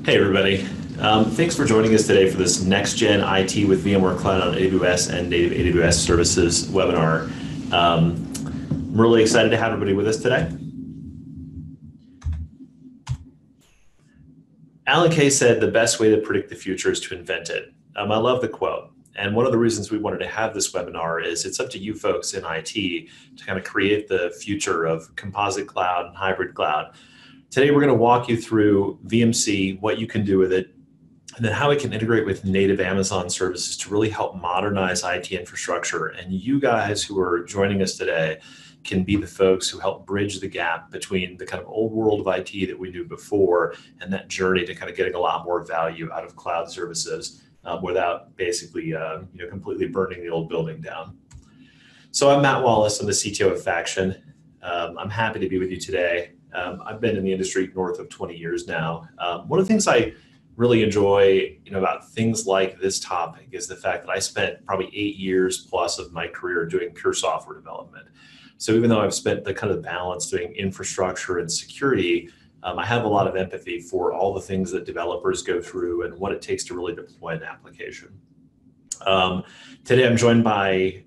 Hey everybody. Thanks for joining us today for this Next Gen IT with VMware Cloud on AWS and native AWS services webinar. I'm really excited to have everybody with us today. Alan Kay said the best way to predict the future is to invent it. I love the quote. And one of the reasons we wanted to have this webinar is it's up to you folks in IT to kind of create the future of composite cloud and hybrid cloud. Today, we're going to walk you through VMC, what you can do with it, and then how it can integrate with native Amazon services to really help modernize IT infrastructure. And you guys who are joining us today can be the folks who help bridge the gap between the kind of old world of IT that we knew before and that journey to kind of getting a lot more value out of cloud services without basically completely burning the old building down. So I'm Matt Wallace. I'm the CTO of Faction. I'm happy to be with you today. I've been in the industry north of 20 years now. One of the things I really enjoy, about things like this topic is the fact that I spent probably 8 years plus of my career doing pure software development. So even though I've spent the kind of balance doing infrastructure and security, I have a lot of empathy for all the things that developers go through and what it takes to really deploy an application. Today I'm joined by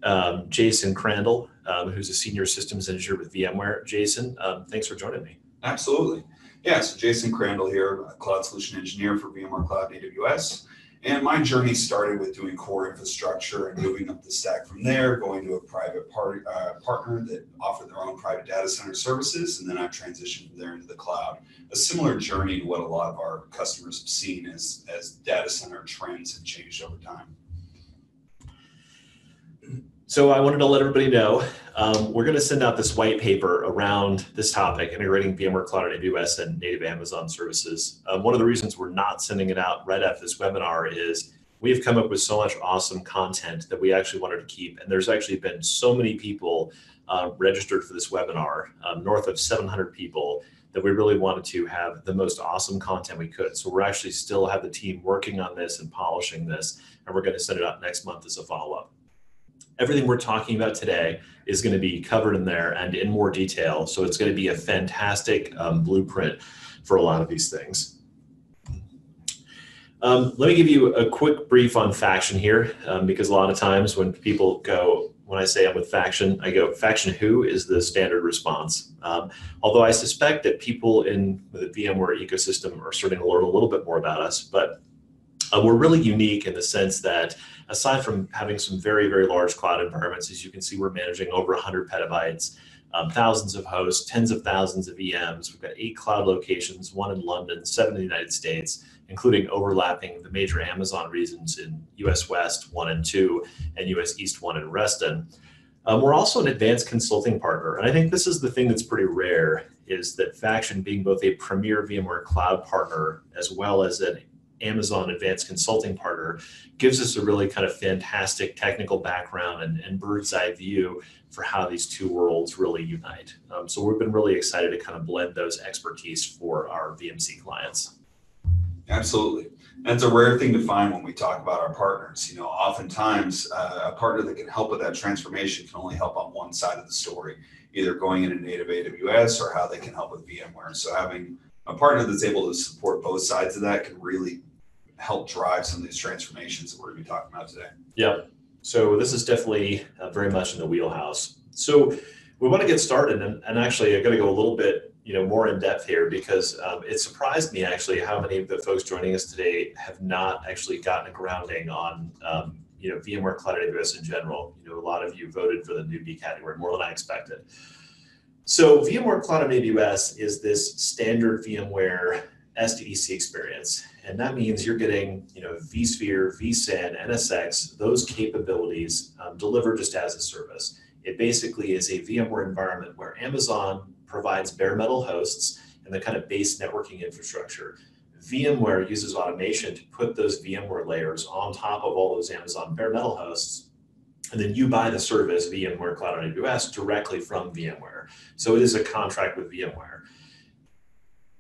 Jason Crandall, who's a senior systems engineer with VMware. Jason, thanks for joining me. Absolutely. Yeah, so Jason Crandall here, a cloud solution engineer for VMware Cloud AWS. And my journey started with doing core infrastructure and moving up the stack from there, going to a private partner that offered their own private data center services. And then I've transitioned from there into the cloud. A similar journey to what a lot of our customers have seen as data center trends have changed over time. So I wanted to let everybody know, we're going to send out this white paper around this topic, integrating VMware Cloud on AWS and native Amazon services. One of the reasons we're not sending it out right after this webinar is we've come up with so much awesome content that we actually wanted to keep. And there's actually been so many people registered for this webinar, north of 700 people, that we really wanted to have the most awesome content we could. So we're actually still have the team working on this and polishing this, and we're going to send it out next month as a follow-up. Everything we're talking about today is going to be covered in there and in more detail. So it's going to be a fantastic blueprint for a lot of these things. Let me give you a quick brief on Faction here, because a lot of times when people go, when I say I'm with Faction, I go, Faction who is the standard response. Although I suspect that people in the VMware ecosystem are starting to learn a little bit more about us, but we're really unique in the sense that aside from having some very, very large cloud environments, as you can see, we're managing over 100 petabytes, thousands of hosts, tens of thousands of VMs. We've got 8 cloud locations, 1 in London, 7 in the United States, including overlapping the major Amazon regions in US West 1 and 2 and US East 1 in Reston. We're also an advanced consulting partner. And I think this is the thing that's pretty rare, is that Faction, being both a premier VMware cloud partner as well as an Amazon advanced consulting partner, gives us a really kind of fantastic technical background and bird's eye view for how these two worlds really unite. So we've been really excited to kind of blend those expertise for our VMC clients. Absolutely. That's a rare thing to find when we talk about our partners. Oftentimes a partner that can help with that transformation can only help on one side of the story, either going into native AWS or how they can help with VMware. So having a partner that's able to support both sides of that can really help drive some of these transformations that we're going to be talking about today. Yeah. So this is definitely very much in the wheelhouse. So we want to get started, and actually I'm going to go a little bit more in depth here, because it surprised me actually how many of the folks joining us today have not actually gotten a grounding on VMware Cloud AWS in general. A lot of you voted for the newbie category, more than I expected. So VMware Cloud on AWS is this standard VMware SDDC experience. And that means you're getting vSphere, vSAN, NSX, those capabilities delivered just as a service. It basically is a VMware environment where Amazon provides bare metal hosts and the kind of base networking infrastructure. VMware uses automation to put those VMware layers on top of all those Amazon bare metal hosts. And then you buy the service VMware Cloud on AWS directly from VMware. So it is a contract with VMware.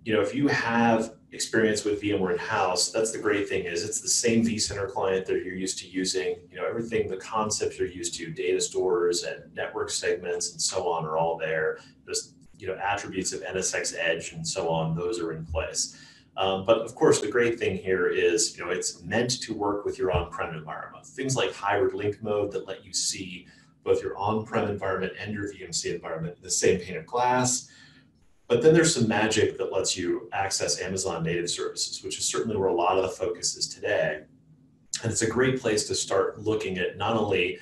If you have experience with VMware in-house, that's the great thing, is it's the same vCenter client that you're used to using. Everything, the concepts you're used to, data stores and network segments and so on are all there. There's attributes of NSX Edge and so on, those are in place. But of course, the great thing here is, it's meant to work with your on-prem environment. Things like hybrid link mode that let you see both your on-prem environment and your VMC environment in the same pane of glass. But then there's some magic that lets you access Amazon native services, which is certainly where a lot of the focus is today. And it's a great place to start looking at not only,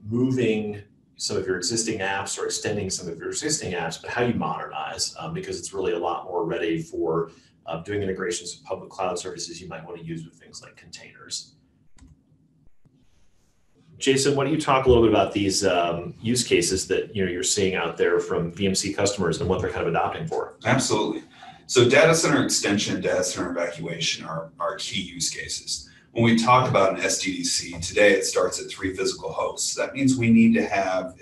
moving some of your existing apps or extending some of your existing apps, but how you modernize, because it's really a lot more ready for doing integrations with public cloud services you might want to use with things like containers. Jason, why don't you talk a little bit about these use cases that you're seeing out there from VMC customers and what they're kind of adopting for? Absolutely. So data center extension and data center evacuation are key use cases. When we talk about an SDDC, today it starts at 3 physical hosts. That means we need to have,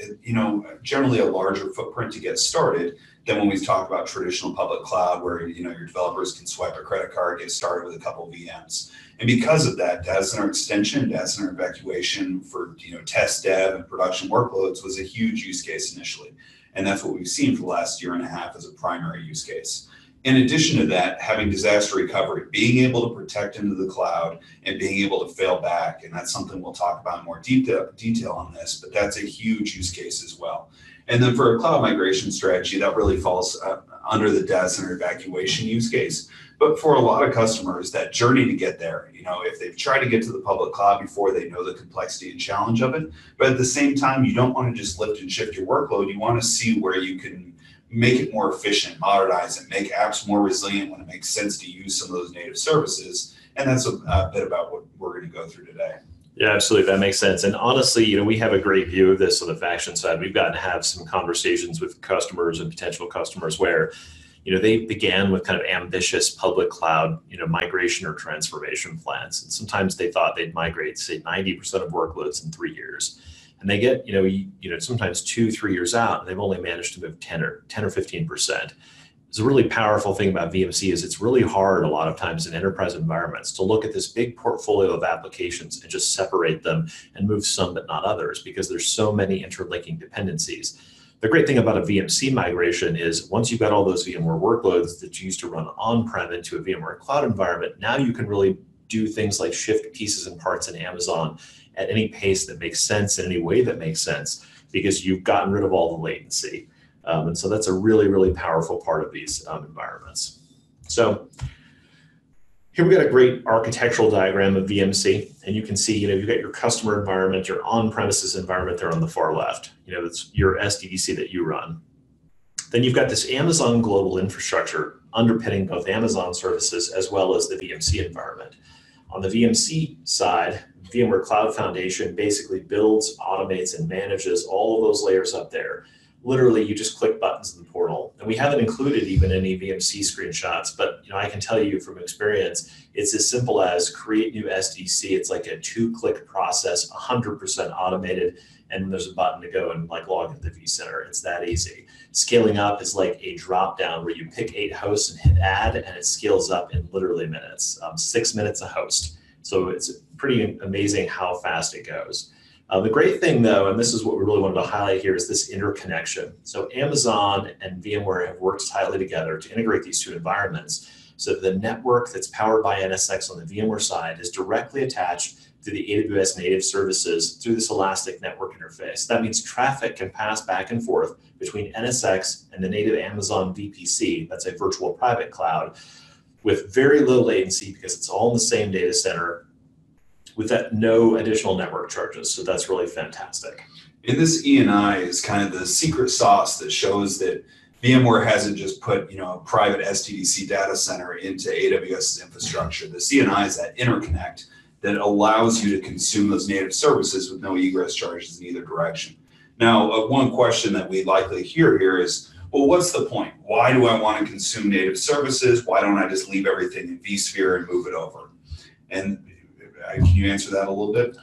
generally a larger footprint to get started than when we talk about traditional public cloud where, your developers can swipe a credit card, get started with a couple VMs. And because of that, data center extension, data center evacuation for, test, dev, and production workloads was a huge use case initially. And that's what we've seen for the last year and a half as a primary use case. In addition to that, having disaster recovery, being able to protect into the cloud and being able to fail back. And that's something we'll talk about in more detail on this, but that's a huge use case as well. And then for a cloud migration strategy, that really falls under the data center evacuation use case. But for a lot of customers, that journey to get there, if they've tried to get to the public cloud before, they know the complexity and challenge of it. But at the same time, you don't want to just lift and shift your workload. You want to see where you can make it more efficient, modernize it, make apps more resilient when it makes sense to use some of those native services. And that's a bit about what we're going to go through today. Yeah, absolutely. That makes sense. And honestly, we have a great view of this on the Faction side. We've gotten to have some conversations with customers and potential customers where, they began with kind of ambitious public cloud, migration or transformation plans. And sometimes they thought they'd migrate, say, 90% of workloads in 3 years. And they get, sometimes 2-3 years out, and they've only managed to move 10 or 15%. It's a really powerful thing about VMC is it's really hard a lot of times in enterprise environments to look at this big portfolio of applications and just separate them and move some but not others because there's so many interlinking dependencies. The great thing about a VMC migration is once you've got all those VMware workloads that you used to run on-prem into a VMware cloud environment, now you can really do things like shift pieces and parts in Amazon at any pace that makes sense in any way that makes sense because you've gotten rid of all the latency. And so that's a really, really powerful part of these environments. So here we've got a great architectural diagram of VMC, and you can see, you've got your customer environment, your on-premises environment there on the far left. That's your SDDC that you run. Then you've got this Amazon global infrastructure underpinning both Amazon services as well as the VMC environment. On the VMC side, VMware Cloud Foundation basically builds, automates, and manages all of those layers up there. Literally, you just click buttons in the portal. And we haven't included even any VMC screenshots, but I can tell you from experience, it's as simple as create new SDC. It's like a 2-click process, 100% automated, and there's a button to go and log into the vCenter. It's that easy. Scaling up is like a drop down where you pick 8 hosts and hit add, and it scales up in literally minutes, 6 minutes a host. So it's pretty amazing how fast it goes. The great thing though, and this is what we really wanted to highlight here, is this interconnection. So Amazon and VMware have worked tightly together to integrate these two environments. So the network that's powered by NSX on the VMware side is directly attached to the AWS native services through this elastic network interface. That means traffic can pass back and forth between NSX and the native Amazon VPC, that's a virtual private cloud, with very low latency because it's all in the same data center with that no additional network charges. So that's really fantastic. And this ENI is kind of the secret sauce that shows that VMware hasn't just put a private SDDC data center into AWS's infrastructure. The CNI is that interconnect that allows you to consume those native services with no egress charges in either direction. Now, one question that we likely hear here is, well, what's the point? Why do I want to consume native services? Why don't I just leave everything in vSphere and move it over? And can you answer that a little bit?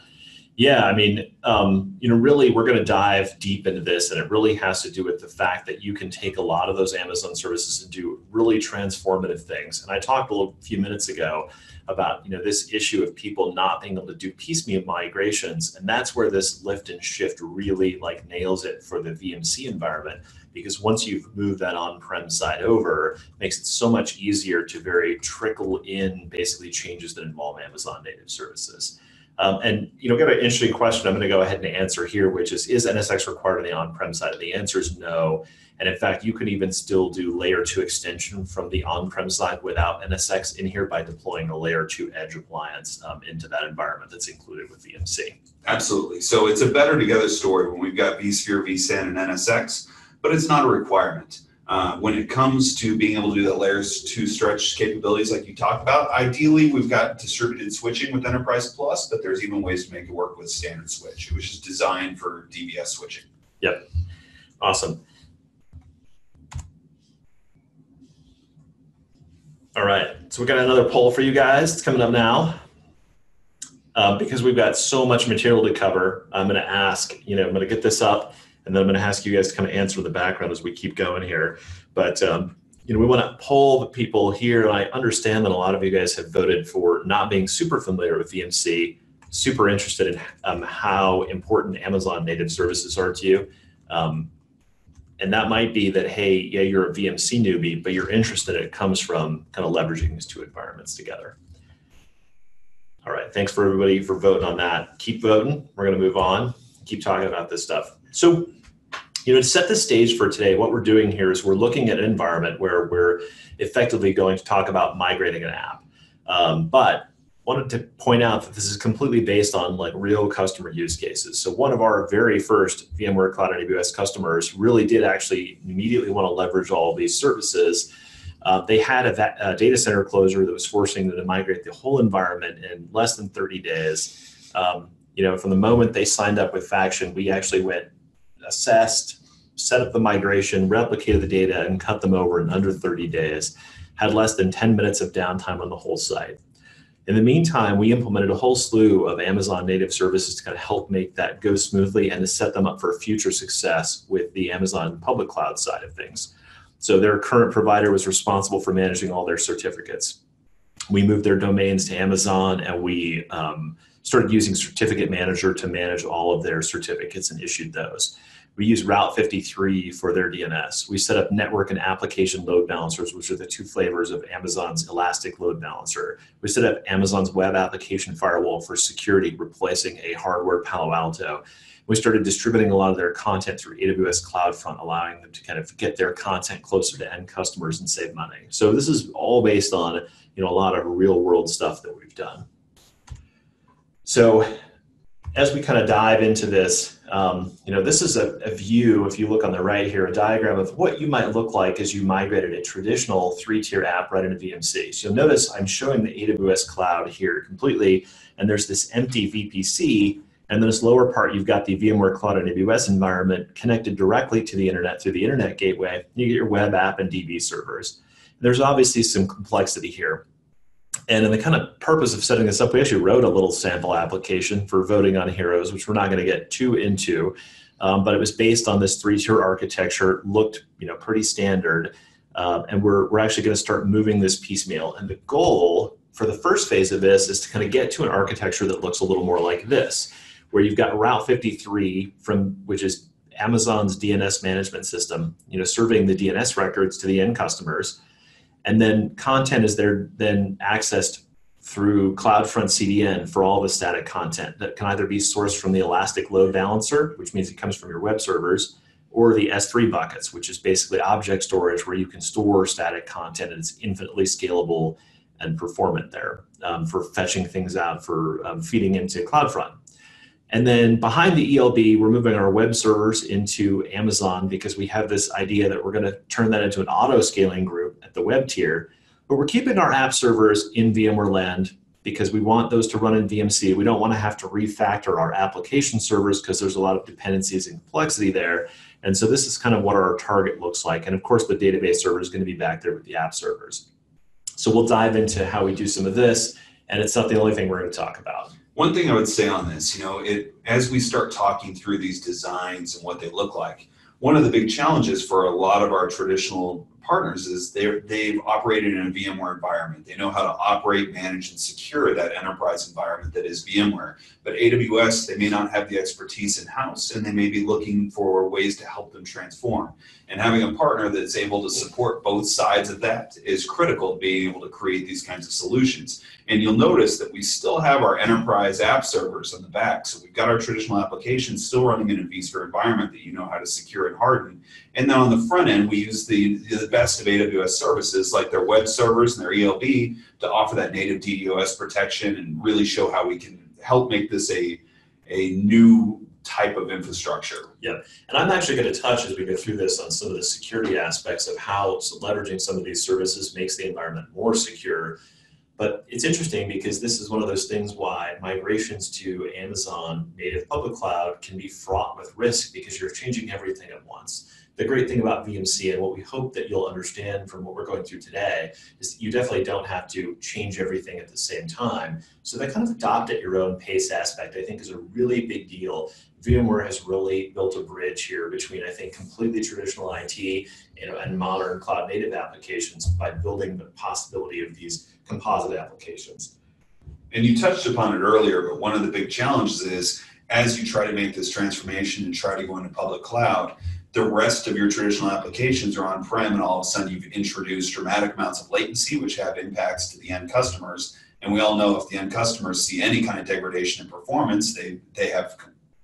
Yeah, really, we're going to dive deep into this, and it really has to do with the fact that you can take a lot of those Amazon services and do really transformative things. And I talked a few minutes ago about this issue of people not being able to do piecemeal migrations, and that's where this lift and shift really nails it for the VMC environment, because once you've moved that on-prem side over, it makes it so much easier to very trickle in basically changes that involve Amazon native services. And got an interesting question I'm going to go ahead and answer here, which is NSX required on the on-prem side? And the answer is no. And in fact, you can even still do layer 2 extension from the on-prem side without NSX in here by deploying a layer 2 edge appliance into that environment that's included with VMC. Absolutely. So it's a better together story when we've got vSphere, vSAN, and NSX, but it's not a requirement. When it comes to being able to do the layers 2 stretch capabilities like you talked about, ideally we've got distributed switching with Enterprise Plus, but there's even ways to make it work with standard switch, which is designed for DVS switching. Yep. Awesome. All right, so we got another poll for you guys. It's coming up now. Because we've got so much material to cover, I'm going to ask, I'm going to get this up, and then I'm going to ask you guys to kind of answer the background as we keep going here. But, we want to poll the people here. And I understand that a lot of you guys have voted for not being super familiar with VMC, super interested in how important Amazon native services are to you. And that might be that, hey, yeah, you're a VMC newbie, but you're interested in it comes from kind of leveraging these two environments together. All right, thanks for everybody for voting on that. Keep voting. We're going to move on, keep talking about this stuff. So, to set the stage for today, what we're doing here is we're looking at an environment where we're effectively going to talk about migrating an app. But wanted to point out that this is completely based on like real customer use cases. So one of our very first VMware Cloud and AWS customers really did actually immediately want to leverage all of these services. They had a data center closure that was forcing them to migrate the whole environment in less than 30 days. From the moment they signed up with Faction, we actually went, assessed, set up the migration, replicated the data, and cut them over in under 30 days. Had less than 10 minutes of downtime on the whole site. In the meantime, we implemented a whole slew of Amazon native services to kind of help make that go smoothly and to set them up for future success with the Amazon public cloud side of things. So their current provider was responsible for managing all their certificates. We moved their domains to Amazon, and we started using Certificate Manager to manage all of their certificates and issued those. We use Route 53 for their DNS. We set up network and application load balancers, which are the two flavors of Amazon's Elastic Load Balancer. We set up Amazon's web application firewall for security, replacing a hardware Palo Alto. We started distributing a lot of their content through AWS CloudFront, allowing them to kind of get their content closer to end customers and save money. So this is all based on a lot of real world stuff that we've done. So as we kind of dive into this, this is a view, if you look on the right here, a diagram of what you might look like as you migrated a traditional 3-tier app right into VMC. So you'll notice I'm showing the AWS cloud here completely, and there's this empty VPC, and then this lower part, you've got the VMware Cloud and AWS environment connected directly to the internet through the internet gateway. You get your web app and DB servers. There's obviously some complexity here. And in the kind of purpose of setting this up, we actually wrote a little sample application for voting on heroes, which we're not going to get too into, but it was based on this 3-tier architecture, looked pretty standard, and we're actually going to start moving this piecemeal. And the goal for the first phase of this is to kind of get to an architecture that looks a little more like this, where you've got Route 53 which is Amazon's DNS management system, serving the DNS records to the end customers. And then content is then accessed through CloudFront CDN for all the static content that can either be sourced from the Elastic Load Balancer, which means it comes from your web servers, or the S3 buckets, which is basically object storage where you can store static content and it's infinitely scalable and performant there for fetching things out, for feeding into CloudFront. And then behind the ELB, we're moving our web servers into Amazon because we have this idea that we're going to turn that into an auto-scaling group at the web tier. But we're keeping our app servers in VMware land because we want those to run in VMC. We don't want to have to refactor our application servers because there's a lot of dependencies and complexity there. And so this is kind of what our target looks like. And of course, the database server is going to be back there with the app servers. So we'll dive into how we do some of this. And it's not the only thing we're going to talk about. One thing I would say on this, as we start talking through these designs and what they look like, one of the big challenges for a lot of our traditional partners is they've operated in a VMware environment. They know how to operate, manage, and secure that enterprise environment that is VMware. But AWS, they may not have the expertise in-house, and they may be looking for ways to help them transform. And having a partner that's able to support both sides of that is critical to being able to create these kinds of solutions. And you'll notice that we still have our enterprise app servers on the back. So we've got our traditional applications still running in a vSphere environment that you know how to secure and harden. And then on the front end, we use the best of AWS services like their web servers and their ELB to offer that native DDoS protection and really show how we can help make this a new type of infrastructure. Yeah, and I'm actually going to touch as we go through this on some of the security aspects of how leveraging some of these services makes the environment more secure. But it's interesting because this is one of those things why migrations to Amazon native public cloud can be fraught with risk because you're changing everything at once. The great thing about VMC and what we hope that you'll understand from what we're going through today is that you definitely don't have to change everything at the same time. So that kind of adopt at your own pace aspect, I think, is a really big deal. VMware has really built a bridge here between, I think, completely traditional IT and modern cloud native applications by building the possibility of these composite applications. And you touched upon it earlier, but one of the big challenges is as you try to make this transformation and try to go into public cloud, the rest of your traditional applications are on-prem, and all of a sudden you've introduced dramatic amounts of latency, which have impacts to the end customers. And we all know if the end customers see any kind of degradation in performance, they have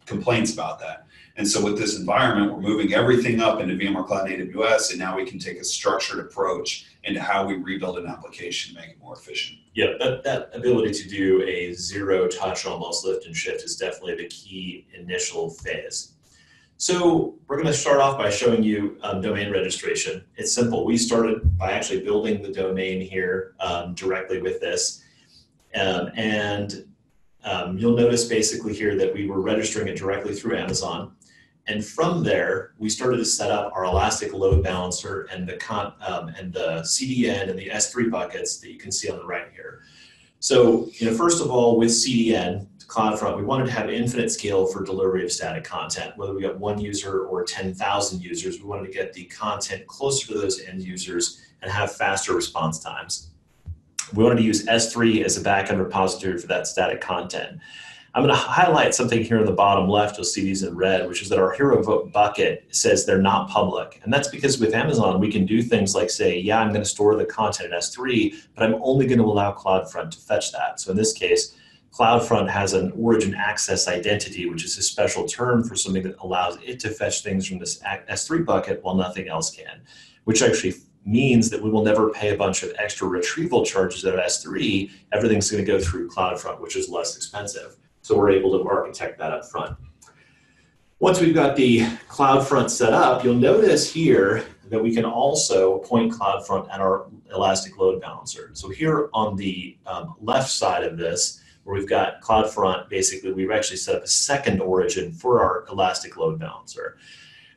complaints about that. And so with this environment, we're moving everything up into VMware Cloud and AWS, and now we can take a structured approach into how we rebuild an application to make it more efficient. Yeah, that ability to do a zero-touch almost lift and shift is definitely the key initial phase. So we're going to start off by showing you domain registration. It's simple. We started by actually building the domain here directly with this. You'll notice basically here that we were registering it directly through Amazon. And from there, we started to set up our Elastic Load Balancer and the CDN and the S3 buckets that you can see on the right here. So, first of all, with CDN, CloudFront, we wanted to have infinite scale for delivery of static content. Whether we got 1 user or 10,000 users, we wanted to get the content closer to those end users and have faster response times. We wanted to use S3 as a backend repository for that static content. I'm going to highlight something here in the bottom left. You'll see these in red, which is that our hero vote bucket says they're not public. And that's because with Amazon, we can do things like say, yeah, I'm going to store the content in S3, but I'm only going to allow CloudFront to fetch that. So in this case, CloudFront has an origin access identity, which is a special term for something that allows it to fetch things from this S3 bucket while nothing else can, which actually means that we will never pay a bunch of extra retrieval charges at S3. Everything's going to go through CloudFront, which is less expensive. So we're able to architect that up front. Once we've got the CloudFront set up, you'll notice here that we can also point CloudFront at our Elastic Load Balancer. So here on the left side of this, where we've got CloudFront, basically we've actually set up a second origin for our Elastic Load Balancer.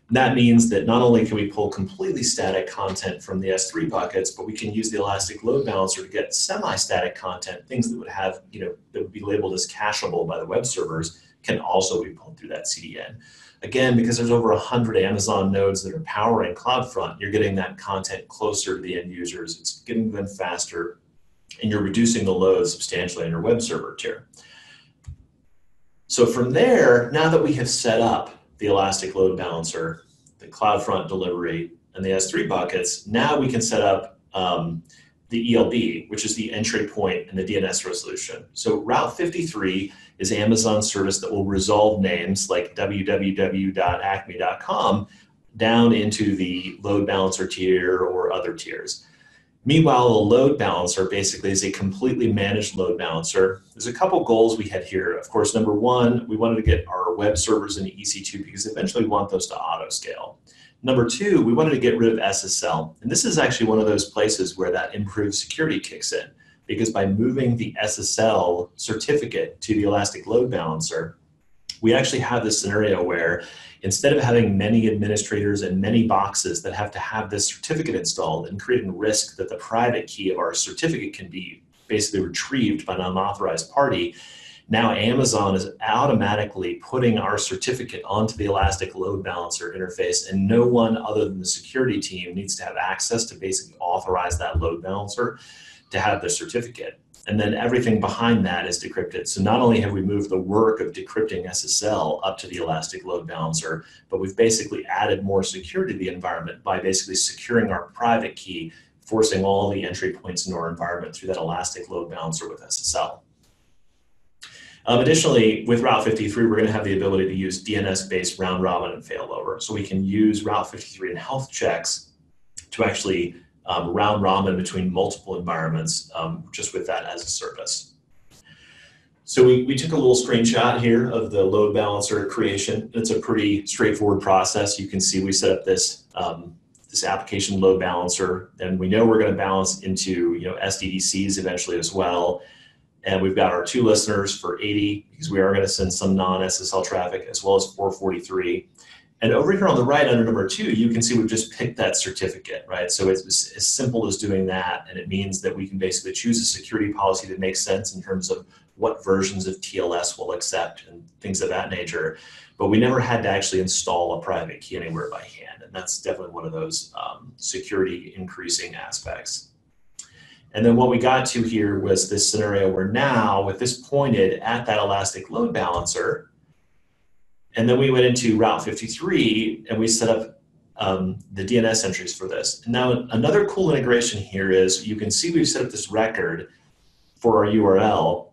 And that means that not only can we pull completely static content from the S3 buckets, but we can use the Elastic Load Balancer to get semi-static content, things that would have, that would be labeled as cacheable by the web servers, can also be pulled through that CDN. Again, because there's over 100 Amazon nodes that are powering CloudFront, you're getting that content closer to the end users. It's getting them faster, and you're reducing the load substantially on your web server tier. So from there, now that we have set up the Elastic Load Balancer, the CloudFront delivery, and the S3 buckets, now we can set up the ELB, which is the entry point in the DNS resolution. So Route 53 is Amazon's service that will resolve names like www.acme.com down into the load balancer tier or other tiers. Meanwhile, the load balancer basically is a completely managed load balancer. There's a couple goals we had here. Of course, number one, we wanted to get our web servers into EC2 because eventually we want those to auto scale. Number two, we wanted to get rid of SSL. And this is actually one of those places where that improved security kicks in, because by moving the SSL certificate to the Elastic Load Balancer, we actually have this scenario where instead of having many administrators and many boxes that have to have this certificate installed and creating risk that the private key of our certificate can be basically retrieved by an unauthorized party, Now Amazon is automatically putting our certificate onto the Elastic Load Balancer interface, and no one other than the security team needs to have access to basically authorize that load balancer to have the certificate. And then everything behind that is decrypted. So not only have we moved the work of decrypting SSL up to the Elastic Load Balancer, but we've basically added more security to the environment by basically securing our private key, forcing all the entry points into our environment through that Elastic Load Balancer with SSL. Additionally, with Route 53, we're going to have the ability to use DNS-based round robin and failover. So we can use Route 53 and health checks to actually round robin between multiple environments just with that as a service. So we took a little screenshot here of the load balancer creation. It's a pretty straightforward process. You can see we set up this this application load balancer, and we know we're going to balance into SDDCs eventually as well. And we've got our 2 listeners for 80 because we are going to send some non-SSL traffic, as well as 443. And over here on the right under number 2, you can see we've just picked that certificate, right? So it's as simple as doing that. And it means that we can basically choose a security policy that makes sense in terms of what versions of TLS we'll accept and things of that nature. But we never had to actually install a private key anywhere by hand. And that's definitely one of those security increasing aspects. And then what we got to here was this scenario where now with this pointed at that Elastic Load Balancer, and then we went into Route 53 and we set up the DNS entries for this. And now another cool integration here is you can see we've set up this record for our URL,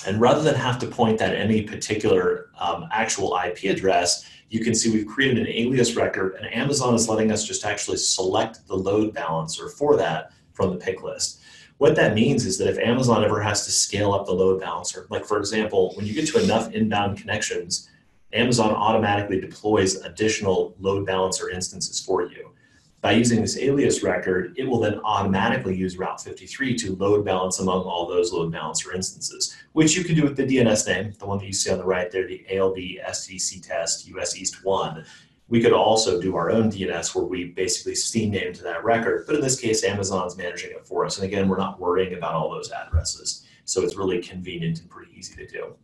and rather than have to point at any particular actual IP address, you can see we've created an alias record, and Amazon is letting us just actually select the load balancer for that from the pick list. What that means is that if Amazon ever has to scale up the load balancer, like for example, when you get to enough inbound connections, Amazon automatically deploys additional load balancer instances for you. By using this alias record, it will then automatically use Route 53 to load balance among all those load balancer instances, which you can do with the DNS name, the one that you see on the right there, the ALB STDC test US East 1. We could also do our own DNS where we basically CNAME to that record, but in this case, Amazon's managing it for us. And again, we're not worrying about all those addresses. So it's really convenient and pretty easy to do.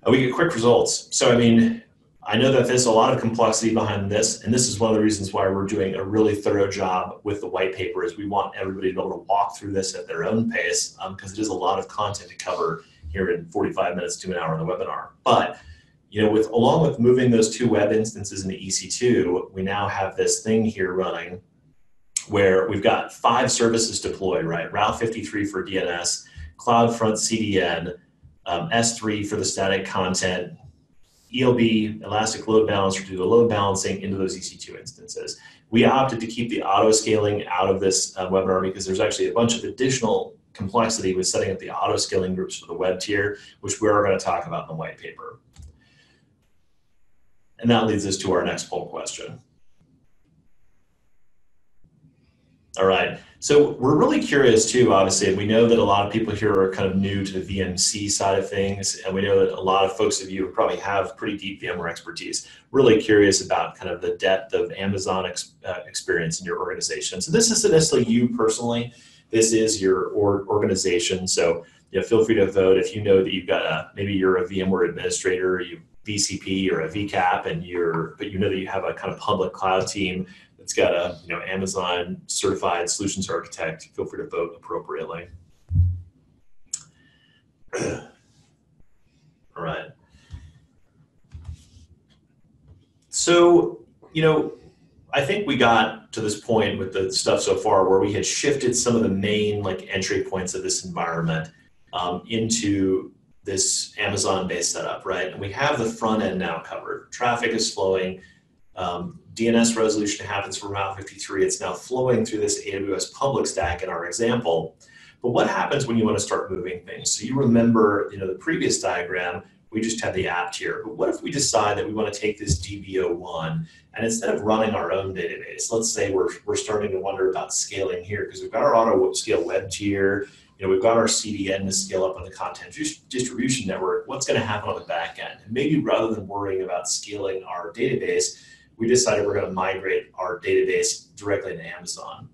We get quick results. So, I mean, I know that there's a lot of complexity behind this, and this is one of the reasons why we're doing a really thorough job with the white paper is we want everybody to be able to walk through this at their own pace because it is a lot of content to cover here in 45 minutes to an hour in the webinar. But along with moving those 2 web instances into EC2, we now have this thing here running where we've got 5 services deployed, right? Route 53 for DNS, CloudFront CDN, S3 for the static content, ELB, Elastic Load Balancer to do the load balancing into those EC2 instances. We opted to keep the auto scaling out of this webinar because there's actually a bunch of additional complexity with setting up the auto scaling groups for the web tier, which we are going to talk about in the white paper. And that leads us to our next poll question. All right, so we're really curious too, obviously, and we know that a lot of people here are kind of new to the VMC side of things, and we know that a lot of folks of you probably have pretty deep VMware expertise, really curious about kind of the depth of Amazon experience in your organization. So this isn't necessarily you personally, this is your organization, so feel free to vote if you know that you've got maybe you're a VMware administrator, you VCP or a VCAP, and but you know that you have a kind of public cloud team that's got a Amazon certified solutions architect. Feel free to vote appropriately. All right. So I think we got to this point with the stuff so far where we had shifted some of the main entry points of this environment into this Amazon-based setup, right? And we have the front end now covered. Traffic is flowing. DNS resolution happens from Route 53. It's now flowing through this AWS public stack in our example. But what happens when you want to start moving things? So you remember, the previous diagram, we just had the app tier. But what if we decide that we want to take this DB01 and instead of running our own database, let's say we're starting to wonder about scaling here because we've got our auto scale web tier, we've got our CDN to scale up on the content distribution network. What's going to happen on the back end? And maybe rather than worrying about scaling our database, we decided we're going to migrate our database directly to Amazon.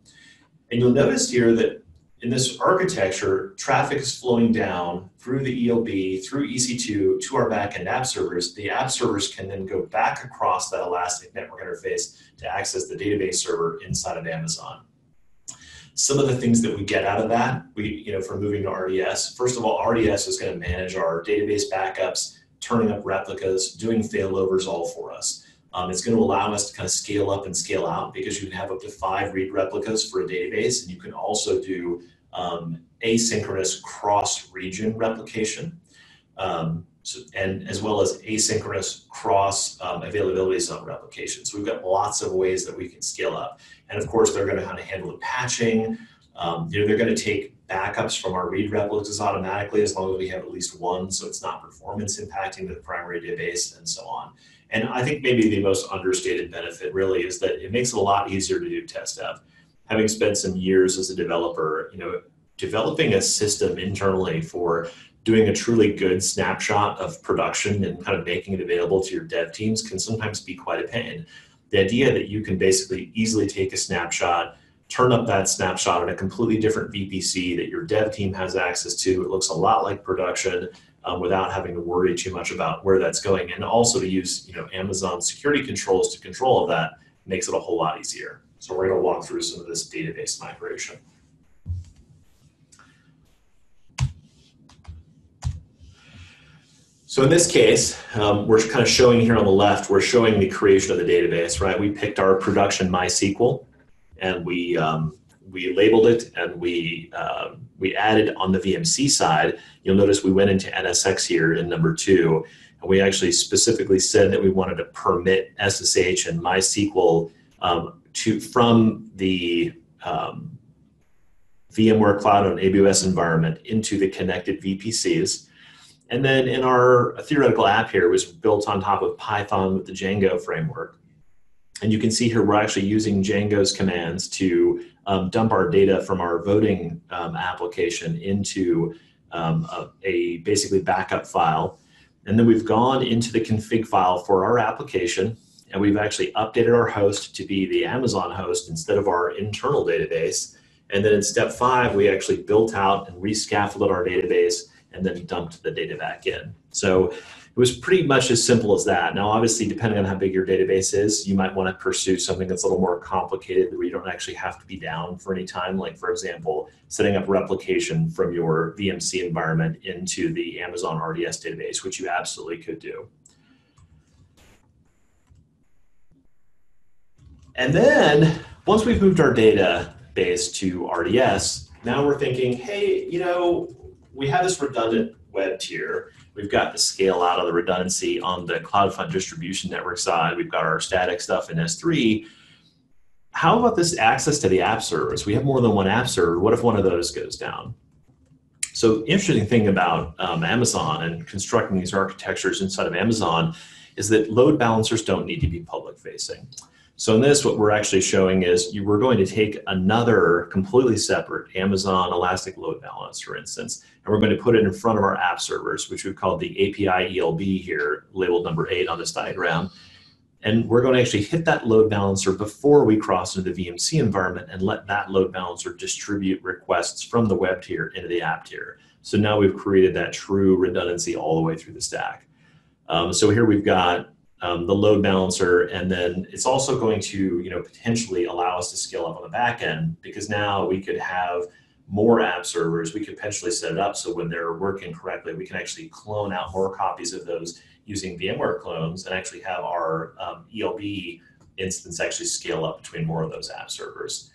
And you'll notice here that in this architecture, traffic is flowing down through the ELB, through EC2 to our backend app servers. The app servers can then go back across that elastic network interface to access the database server inside of Amazon. Some of the things that we get out of that, from moving to RDS, first of all, RDS is going to manage our database backups, turning up replicas, doing failovers all for us. It's going to allow us to kind of scale up and scale out because you can have up to 5 read replicas for a database, and you can also do asynchronous cross-region replication, and as well as asynchronous cross availability zone replication. So we've got lots of ways that we can scale up. And of course, they're going to kind of handle the patching. They're going to take backups from our read replicas automatically as long as we have at least one, so it's not performance impacting the primary database and so on. And I think maybe the most understated benefit really is that it makes it a lot easier to do test dev. Having spent some years as a developer, developing a system internally for doing a truly good snapshot of production and kind of making it available to your dev teams can sometimes be quite a pain. The idea that you can basically easily take a snapshot, turn up that snapshot on a completely different VPC that your dev team has access to, it looks a lot like production, without having to worry too much about where that's going, and also to use Amazon security controls to control all of that makes it a whole lot easier. So we're going to walk through some of this database migration. So in this case, we're kind of showing here on the left, we're showing the creation of the database, right? We picked our production MySQL, and we labeled it, and we added on the VMC side. You'll notice we went into NSX here in number 2, and we actually specifically said that we wanted to permit SSH and MySQL from the VMware Cloud on AWS environment into the connected VPCs. And then in our theoretical app here was built on top of Python with the Django framework. And you can see here we're actually using Django's commands to dump our data from our voting application into a basically backup file. And then we've gone into the config file for our application, and we've actually updated our host to be the Amazon host instead of our internal database. And then in step 5, we actually built out and rescaffolded our database and then dumped the data back in. So it was pretty much as simple as that. Now, obviously, depending on how big your database is, you might want to pursue something that's a little more complicated where you don't actually have to be down for any time. Like, for example, setting up replication from your VMC environment into the Amazon RDS database, which you absolutely could do. And then once we've moved our database to RDS, now we're thinking, hey, we have this redundant web tier. We've got the scale out of the redundancy on the CloudFront distribution network side. We've got our static stuff in S3. How about this access to the app servers? We have more than one app server. What if one of those goes down? So interesting thing about Amazon and constructing these architectures inside of Amazon is that load balancers don't need to be public facing. So in this, what we're actually showing is we're going to take another completely separate Amazon Elastic Load Balancer instance, and we're going to put it in front of our app servers, which we've called the API ELB here, labeled number 8 on this diagram. And we're going to actually hit that load balancer before we cross into the VMC environment and let that load balancer distribute requests from the web tier into the app tier. So now we've created that true redundancy all the way through the stack. So here we've got the load balancer, and then it's also going to potentially allow us to scale up on the back end, because now we could have more app servers. We could potentially set it up so when they're working correctly, we can actually clone out more copies of those using VMware clones and actually have our ELB instance actually scale up between more of those app servers.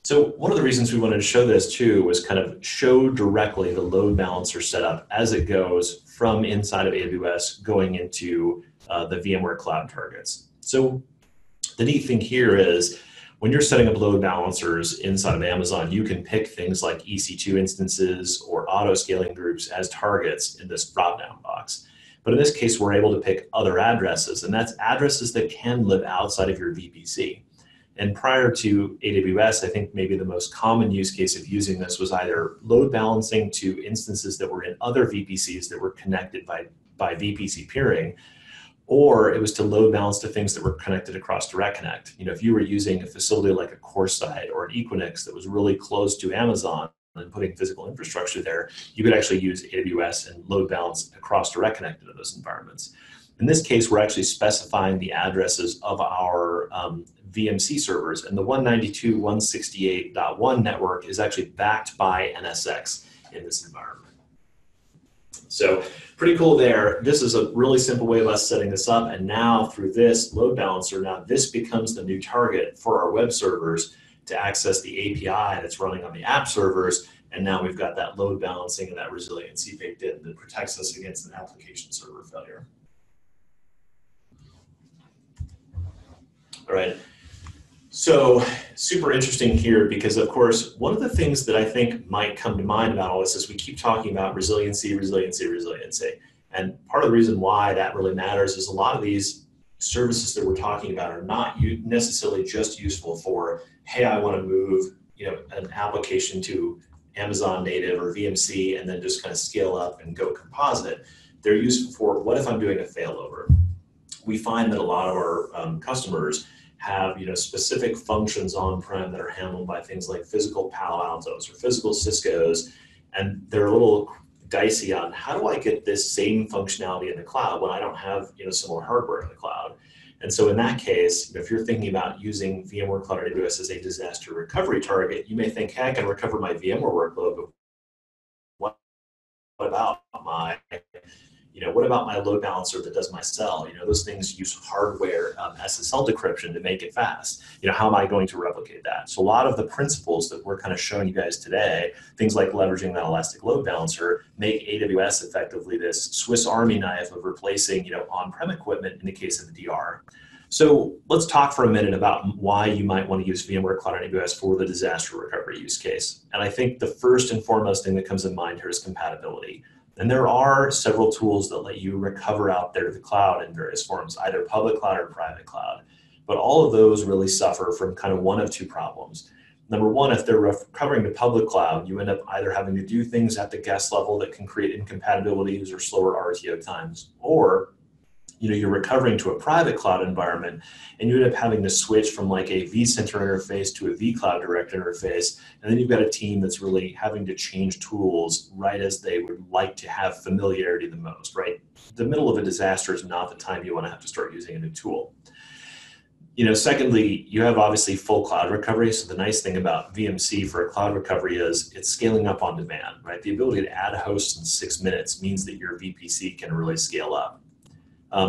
So one of the reasons we wanted to show this too was kind of show directly the load balancer setup as it goes from inside of AWS going into the VMware Cloud targets. So the neat thing here is when you're setting up load balancers inside of Amazon, you can pick things like EC2 instances or auto scaling groups as targets in this drop-down box. But in this case, we're able to pick other addresses, and that's addresses that can live outside of your VPC. And prior to AWS, I think maybe the most common use case of using this was either load balancing to instances that were in other VPCs that were connected by VPC peering, or it was to load balance to things that were connected across Direct Connect. If you were using a facility like a CoreSite or an Equinix that was really close to Amazon, and putting physical infrastructure there, you could actually use AWS and load balance across direct connect into those environments. In this case, we're actually specifying the addresses of our VMC servers, and the 192.168.1 network is actually backed by NSX in this environment. So pretty cool there. This is a really simple way of us setting this up, and now through this load balancer, now this becomes the new target for our web servers to access the API that's running on the app servers, and now we've got that load balancing and that resiliency baked in that protects us against an application server failure. All right. So super interesting here because, of course, one of the things that I think might come to mind about all this is we keep talking about resiliency, resiliency, resiliency. And part of the reason why that really matters is a lot of these services that we're talking about are not necessarily just useful for, hey, I want to move an application to Amazon native or VMC and then just kind of scale up and go composite. They're useful for, what if I'm doing a failover? We find that a lot of our customers have specific functions on-prem that are handled by things like physical Palo Altos or physical Ciscos, and they're a little dicey on how do I get this same functionality in the cloud when I don't have similar hardware in the cloud. And so in that case, if you're thinking about using VMware Cloud AWS as a disaster recovery target, you may think, hey, I can recover my VMware workload, but what about my what about my load balancer that does my cell? Those things use hardware SSL decryption to make it fast. How am I going to replicate that? So a lot of the principles that we're kind of showing you guys today, things like leveraging that elastic load balancer, make AWS effectively this Swiss Army knife of replacing, on-prem equipment in the case of the DR. So let's talk for a minute about why you might want to use VMware Cloud on AWS for the disaster recovery use case. And I think the first and foremost thing that comes in mind here is compatibility. And there are several tools that let you recover out there to the cloud in various forms, either public cloud or private cloud. But all of those really suffer from kind of one of two problems. Number one, if they're recovering to public cloud, you end up either having to do things at the guest level that can create incompatibilities or slower RTO times, or you're recovering to a private cloud environment and you end up having to switch from like a vCenter interface to a vCloud Direct interface. And then you've got a team that's really having to change tools right as they would like to have familiarity the most, right? The middle of a disaster is not the time you want to have to start using a new tool. Secondly, you have obviously full cloud recovery. So the nice thing about VMC for a cloud recovery is it's scaling up on demand, right? The ability to add a host in 6 minutes means that your VPC can really scale up.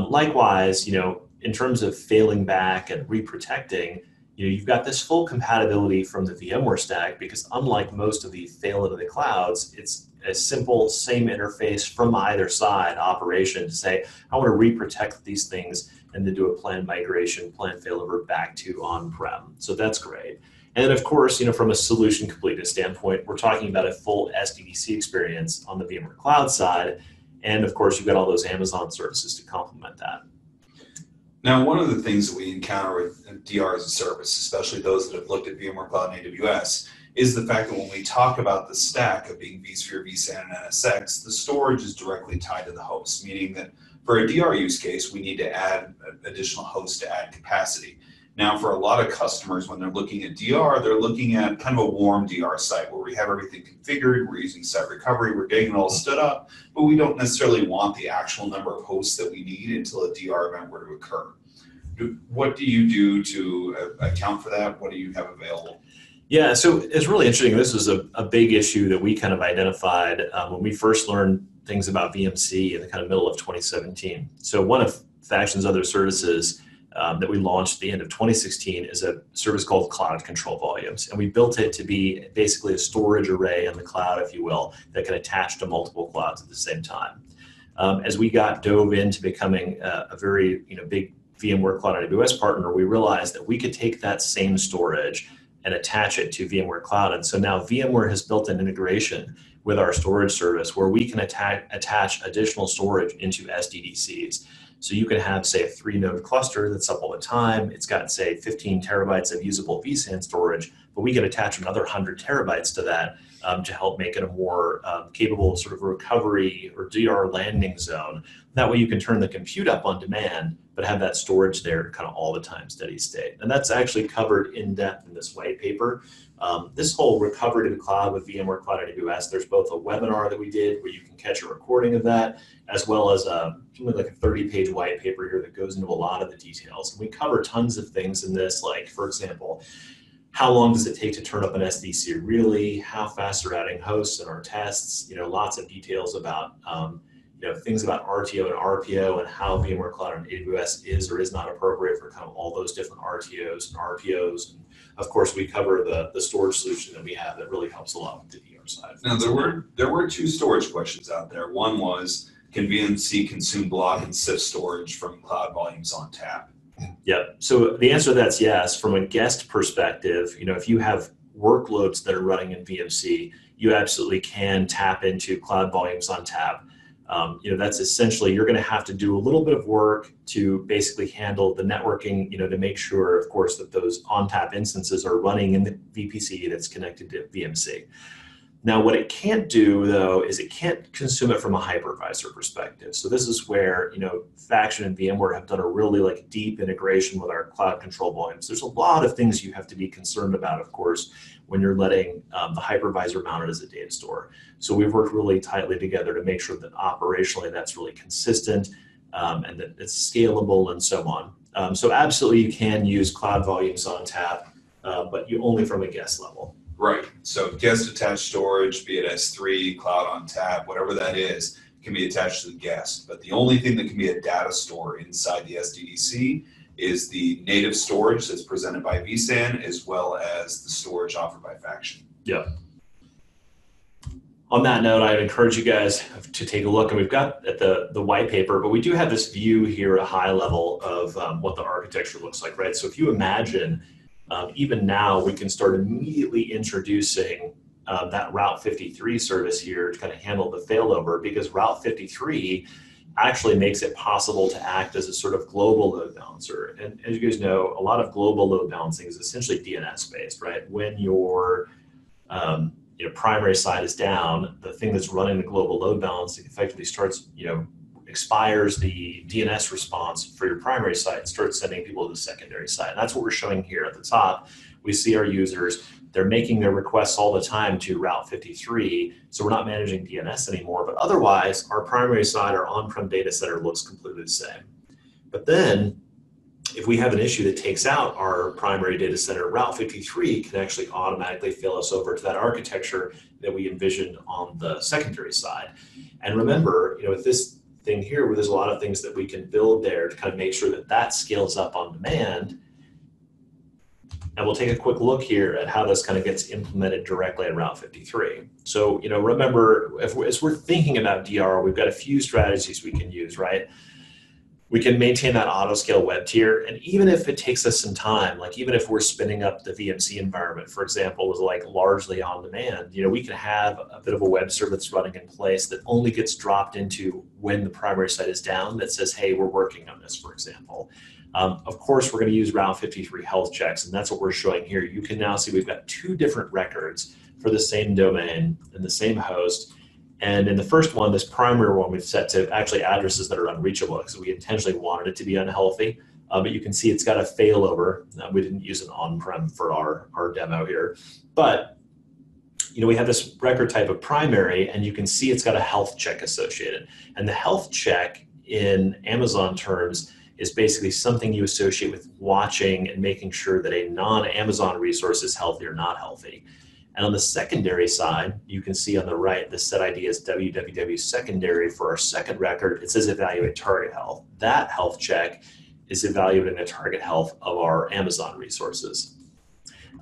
Likewise, in terms of failing back and reprotecting, you've got this full compatibility from the VMware stack because unlike most of the fail into the clouds, it's a simple same interface from either side operation to say, I want to reprotect these things and then do a planned migration, planned failover back to on-prem. So that's great. And of course, from a solution completeness standpoint, we're talking about a full SDDC experience on the VMware Cloud side. And of course, you've got all those Amazon services to complement that. Now, one of the things that we encounter with DR as a service, especially those that have looked at VMware Cloud and AWS, is the fact that when we talk about the stack of being vSphere, vSAN, and NSX, the storage is directly tied to the host, meaning that for a DR use case, we need to add additional hosts to add capacity. Now, for a lot of customers, when they're looking at DR, they're looking at kind of a warm DR site where we have everything configured, we're using site recovery, we're getting it all stood up, but we don't necessarily want the actual number of hosts that we need until a DR event were to occur. What do you do to account for that? What do you have available? Yeah, so it's really interesting. This was a big issue that we kind of identified when we first learned things about VMC in the kind of middle of 2017. So one of Faction's other services that we launched at the end of 2016 is a service called Cloud Control Volumes. And we built it to be basically a storage array in the cloud, if you will, that can attach to multiple clouds at the same time. As we dove into becoming a very big VMware Cloud on AWS partner, we realized that we could take that same storage and attach it to VMware Cloud. And so now VMware has built an integration with our storage service where we can attach additional storage into SDDCs. So you can have, say, a 3-node cluster that's up all the time. It's got, say, 15 terabytes of usable vSAN storage, but we can attach another 100 terabytes to that to help make it a more capable sort of recovery or DR landing zone. That way you can turn the compute up on demand, but have that storage there kind of all the time, steady state. And that's actually covered in depth in this white paper. This whole recovery to the cloud with VMware Cloud AWS, there's both a webinar that we did where you can catch a recording of that, as well as something like a 30-page white paper here that goes into a lot of the details. And we cover tons of things in this, like, for example, how long does it take to turn up an SDC really? How fast are adding hosts in our tests? Lots of details about things about RTO and RPO and how VMware Cloud on AWS is or is not appropriate for kind of all those different RTOs and RPOs. And of course, we cover the storage solution that we have that really helps a lot with the DR side. Now, there were two storage questions out there. One was, can VMC consume block and CIFS storage from cloud volumes on tap? Yep. So the answer to that's yes. From a guest perspective, if you have workloads that are running in VMC, you absolutely can tap into cloud volumes on tap. That's essentially, you're going to have to do a little bit of work to basically handle the networking, to make sure, of course, that those on-tap instances are running in the VPC that's connected to VMC. Now, what it can't do, though, is it can't consume it from a hypervisor perspective. So this is where, Faction and VMware have done a really deep integration with our cloud control volumes. There's a lot of things you have to be concerned about, of course, when you're letting the hypervisor mounted as a data store. So we've worked really tightly together to make sure that operationally that's really consistent and that it's scalable and so on. So absolutely you can use cloud volumes on tap, but you only from a guest level. Right. So guest attached storage, be it S3, cloud on tap, whatever that is, can be attached to the guest. But the only thing that can be a data store inside the SDDC is the native storage that's presented by vSAN, as well as the storage offered by Faction. Yeah. On that note, I'd encourage you guys to take a look, and we've got at the white paper, but we do have this view here at a high level of what the architecture looks like, right? So if you imagine, even now we can start immediately introducing that Route 53 service here to kind of handle the failover, because Route 53 actually makes it possible to act as a sort of global load balancer. And as you guys know, a lot of global load balancing is essentially DNS based, right? When your primary side is down, the thing that's running the global load balancing effectively starts, expires the DNS response for your primary site and starts sending people to the secondary site. And that's what we're showing here at the top. We see our users, they're making their requests all the time to Route 53. So we're not managing DNS anymore, but otherwise our primary side, our on-prem data center looks completely the same. But then if we have an issue that takes out our primary data center, Route 53 can actually automatically fail us over to that architecture that we envisioned on the secondary side. And remember, with this thing here where there's a lot of things that we can build there to kind of make sure that that scales up on demand. And we'll take a quick look here at how this kind of gets implemented directly in Route 53. So, remember, as we're thinking about DR, we've got a few strategies we can use, right? We can maintain that auto scale web tier. And even if it takes us some time, like even if we're spinning up the VMC environment, for example, was like largely on demand, we can have a bit of a web server that's running in place that only gets dropped into when the primary site is down that says, hey, we're working on this, for example. Of course, we're going to use Route 53 health checks, and that's what we're showing here. You can now see we've got two different records for the same domain and the same host. And in the first one, this primary one, we've set to actually addresses that are unreachable because we intentionally wanted it to be unhealthy. But you can see it's got a failover. We didn't use an on-prem for our demo here. But we have this record type of primary, and you can see it's got a health check associated. And the health check in Amazon terms is basically something you associate with watching and making sure that a non-Amazon resource is healthy or not healthy. And on the secondary side, you can see on the right, the set ID is www secondary for our second record. It says evaluate target health. That health check is evaluating the target health of our Amazon resources.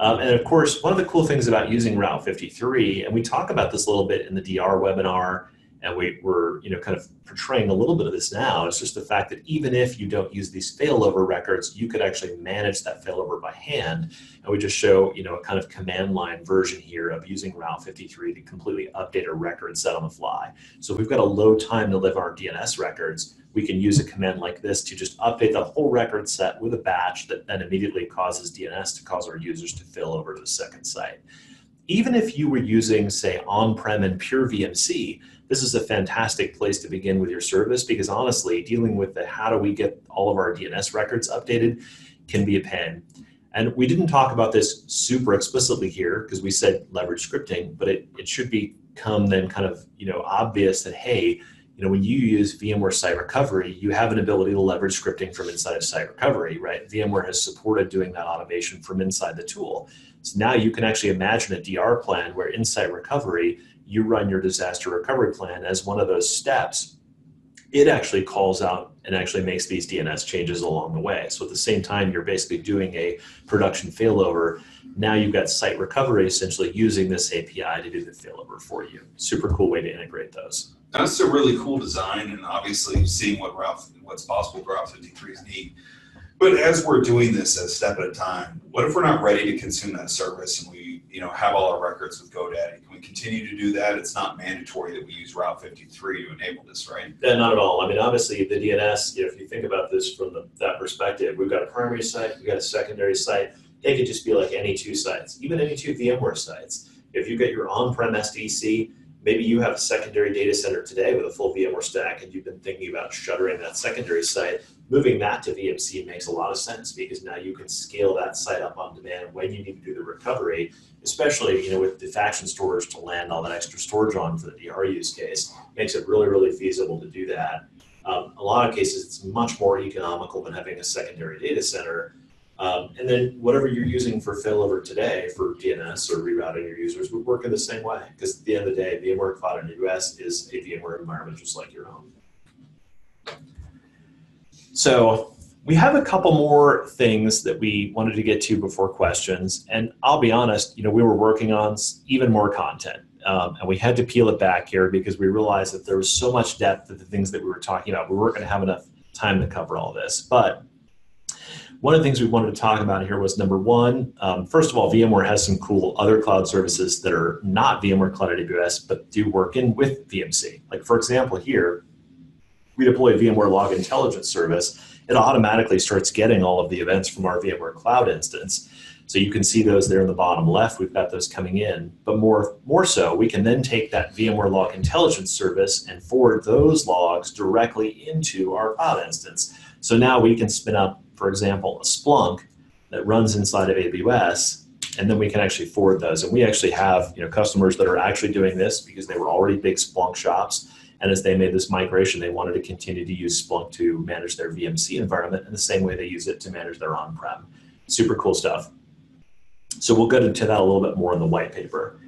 And of course, one of the cool things about using Route 53, and we talk about this a little bit in the DR webinar, and we're kind of portraying a little bit of this now, it's just the fact that even if you don't use these failover records, you could actually manage that failover by hand. And we just show a kind of command line version here of using Route 53 to completely update a record set on the fly. So if we've got a low time to live our DNS records, we can use a command like this to just update the whole record set with a batch that then immediately causes DNS to cause our users to fail over to the second site. even if you were using, say, on-prem and pure VMC, this is a fantastic place to begin with your service, because honestly, dealing with the how do we get all of our DNS records updated can be a pain. And we didn't talk about this super explicitly here because we said leverage scripting, but it should become then kind of, obvious that, hey, when you use VMware Site Recovery, you have an ability to leverage scripting from inside of Site Recovery, right? VMware has supported doing that automation from inside the tool. So now you can actually imagine a DR plan where in Site Recovery, you run your disaster recovery plan as one of those steps. It actually calls out and actually makes these DNS changes along the way. So at the same time, you're basically doing a production failover. Now you've got Site Recovery essentially using this API to do the failover for you. Super cool way to integrate those. That's a really cool design, and obviously seeing what's possible with Route 53 is neat. But as we're doing this a step at a time, what if we're not ready to consume that service and we have all our records with GoDaddy? Can we continue to do that? It's not mandatory that we use Route 53 to enable this, right? Yeah, not at all. I mean, obviously the DNS, if you think about this from that perspective, we've got a primary site, we've got a secondary site. They could just be like any two sites, even any two VMware sites. If you get your on-prem SDC, maybe you have a secondary data center today with a full VMware stack and you've been thinking about shuttering that secondary site. Moving that to VMC makes a lot of sense because now you can scale that site up on demand when you need to do the recovery, especially with the faction storage to land all that extra storage on for the DR use case. Makes it really, really feasible to do that. A lot of cases, it's much more economical than having a secondary data center. And then whatever you're using for failover today for DNS or rerouting your users would work in the same way, because at the end of the day, VMware Cloud AWS is a VMware environment just like your own. So we have a couple more things that we wanted to get to before questions. And I'll be honest, we were working on even more content. And we had to peel it back here because we realized that there was so much depth to the things that we were talking about. We weren't going to have enough time to cover all this. But one of the things we wanted to talk about here was number one, first of all, VMware has some cool other cloud services that are not VMware Cloud AWS, but do work with VMC. Like for example, here, we deploy a VMware Log Intelligence service. It automatically starts getting all of the events from our VMware Cloud instance. So you can see those there in the bottom left. We've got those coming in. But more so, we can then take that VMware Log Intelligence service and forward those logs directly into our cloud instance. So now we can spin up, for example, a Splunk that runs inside of AWS, and then we can actually forward those. And we actually have customers that are actually doing this because they were already big Splunk shops. And as they made this migration, they wanted to continue to use Splunk to manage their VMC environment in the same way they use it to manage their on-prem. Super cool stuff. So we'll get into that a little bit more in the white paper.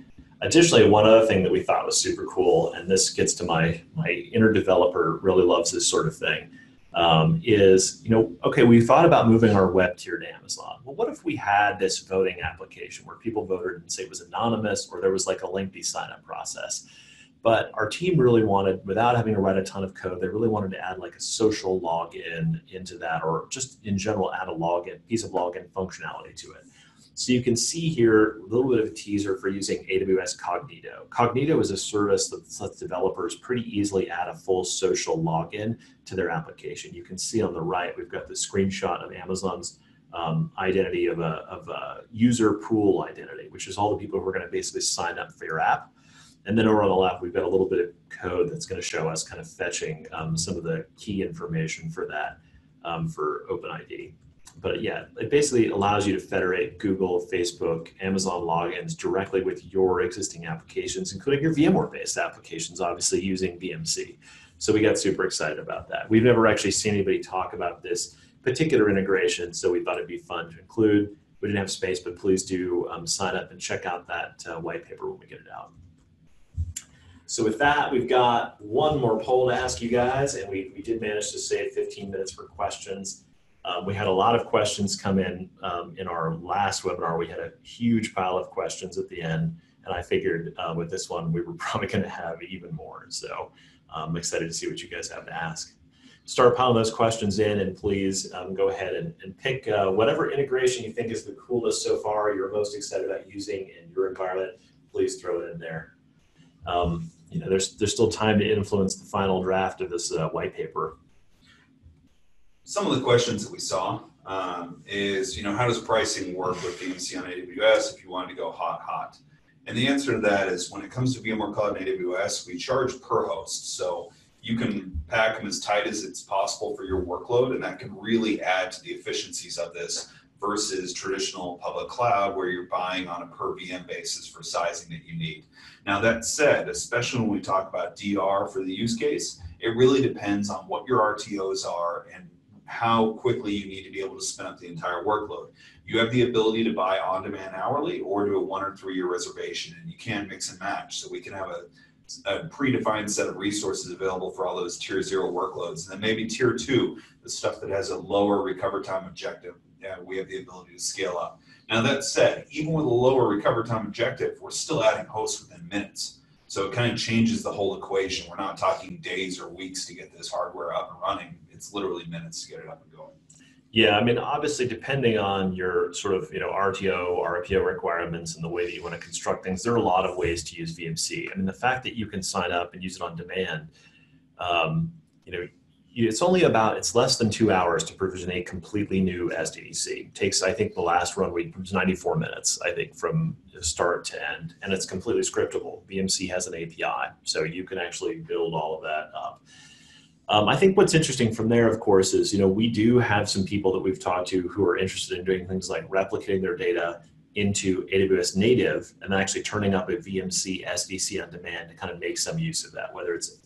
Additionally, one other thing that we thought was super cool, and this gets to my inner developer really loves this sort of thing, is, okay, we thought about moving our web tier to Amazon. Well, what if we had this voting application where people voted and say it was anonymous or there was like a lengthy sign-up process? But our team really wanted, without having to write a ton of code, they really wanted to add like a social login into that, or just in general add a piece of login functionality to it. So you can see here a little bit of a teaser for using AWS Cognito. Cognito is a service that lets developers pretty easily add a full social login to their application. You can see on the right, we've got the screenshot of Amazon's identity of a user pool identity, which is all the people who are going to basically sign up for your app. And then over on the left, we've got a little bit of code that's going to show us kind of fetching some of the key information for that for OpenID. But yeah, it basically allows you to federate Google, Facebook, Amazon logins directly with your existing applications, including your VMware-based applications, obviously using VMC. So we got super excited about that. We've never actually seen anybody talk about this particular integration, so we thought it'd be fun to include. We didn't have space, but please do sign up and check out that white paper when we get it out. So with that, we've got one more poll to ask you guys, and we did manage to save 15 minutes for questions. We had a lot of questions come in our last webinar. We had a huge pile of questions at the end, and I figured with this one, we were probably going to have even more. So I'm excited to see what you guys have to ask. Start piling those questions in, and please go ahead and pick whatever integration you think is the coolest so far, you're most excited about using in your environment. Please throw it in there. There's still time to influence the final draft of this white paper. Some of the questions that we saw is, how does pricing work with VMC on AWS if you wanted to go hot? And the answer to that is when it comes to VMware Cloud and AWS, we charge per host. So you can pack them as tight as it's possible for your workload, and that can really add to the efficiencies of this versus traditional public cloud where you're buying on a per VM basis for sizing that you need. Now that said, especially when we talk about DR for the use case, it really depends on what your RTOs are and how quickly you need to be able to spin up the entire workload. You have the ability to buy on-demand hourly or do a 1 or 3 year reservation, and you can mix and match. So we can have a predefined set of resources available for all those tier 0 workloads. And then maybe tier 2, the stuff that has a lower recover time objective, we have the ability to scale up. Now that said, even with a lower recover time objective, we're still adding hosts within minutes. So it kind of changes the whole equation. We're not talking days or weeks to get this hardware up and running. It's literally minutes to get it up and going. Yeah, I mean, obviously, depending on your sort of, RTO, RPO requirements and the way that you want to construct things, there are a lot of ways to use VMC. I mean, the fact that you can sign up and use it on demand, it's less than 2 hours to provision a completely new SDDC. It takes, I think the last run was 94 minutes, I think, from start to end, and it's completely scriptable. VMC has an API, so you can actually build all of that up. I think what's interesting from there, of course, is, we do have some people that we've talked to who are interested in doing things like replicating their data into AWS native and then actually turning up a VMC SDC on demand to kind of make some use of that, whether it's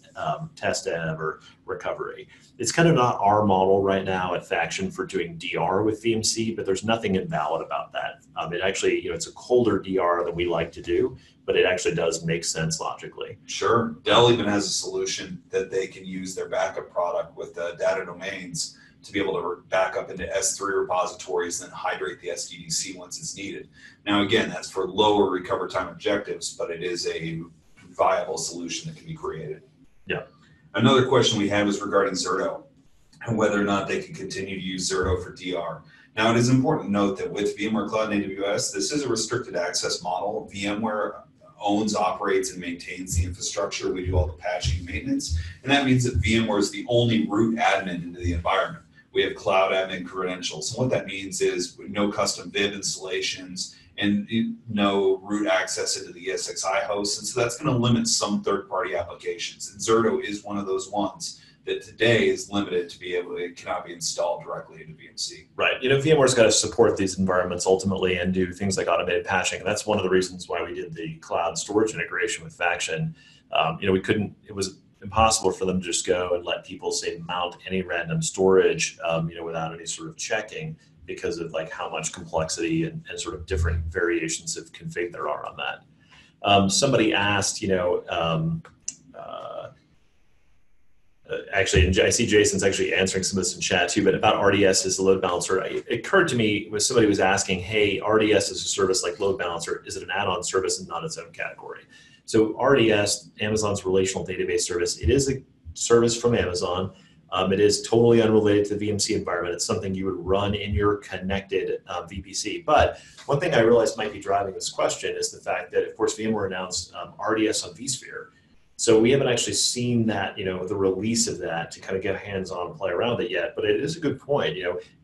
test dev or recovery. It's kind of not our model right now at Faction for doing DR with VMC, but there's nothing invalid about that. It actually, it's a colder DR than we like to do, but it actually does make sense logically. Sure. Dell even has a solution that they can use their backup product with data domains to be able to back up into S3 repositories and then hydrate the SDDC once it's needed. Now, again, that's for lower recover time objectives, but it is a viable solution that can be created. Yeah. Another question we had was regarding Zerto and whether or not they can continue to use Zerto for DR. Now, it is important to note that with VMware Cloud and AWS, this is a restricted access model. VMware owns, operates, and maintains the infrastructure. We do all the patching and maintenance. And that means that VMware is the only root admin into the environment. We have cloud admin credentials. And what that means is no custom VIB installations and no root access into the ESXi hosts. And so that's going to limit some third-party applications. And Zerto is one of those ones that today is limited to it cannot be installed directly into VMC. Right. VMware's got to support these environments ultimately and do things like automated patching. And that's one of the reasons why we did the cloud storage integration with Faction. It was impossible for them to just go and let people say mount any random storage, without any sort of checking because of like how much complexity and sort of different variations of config there are on that. Somebody asked, actually, and I see Jason's actually answering some of this in chat too, but about RDS as a load balancer. It occurred to me when somebody was asking, hey, RDS is a service like load balancer, is it an add-on service and not its own category? So RDS, Amazon's relational database service, it is a service from Amazon. It is totally unrelated to the VMC environment. It's something you would run in your connected VPC. But one thing I realized might be driving this question is the fact that, of course, VMware announced RDS on vSphere. So we haven't actually seen that, the release of that to kind of get hands-on and play around with it yet. But it is a good point,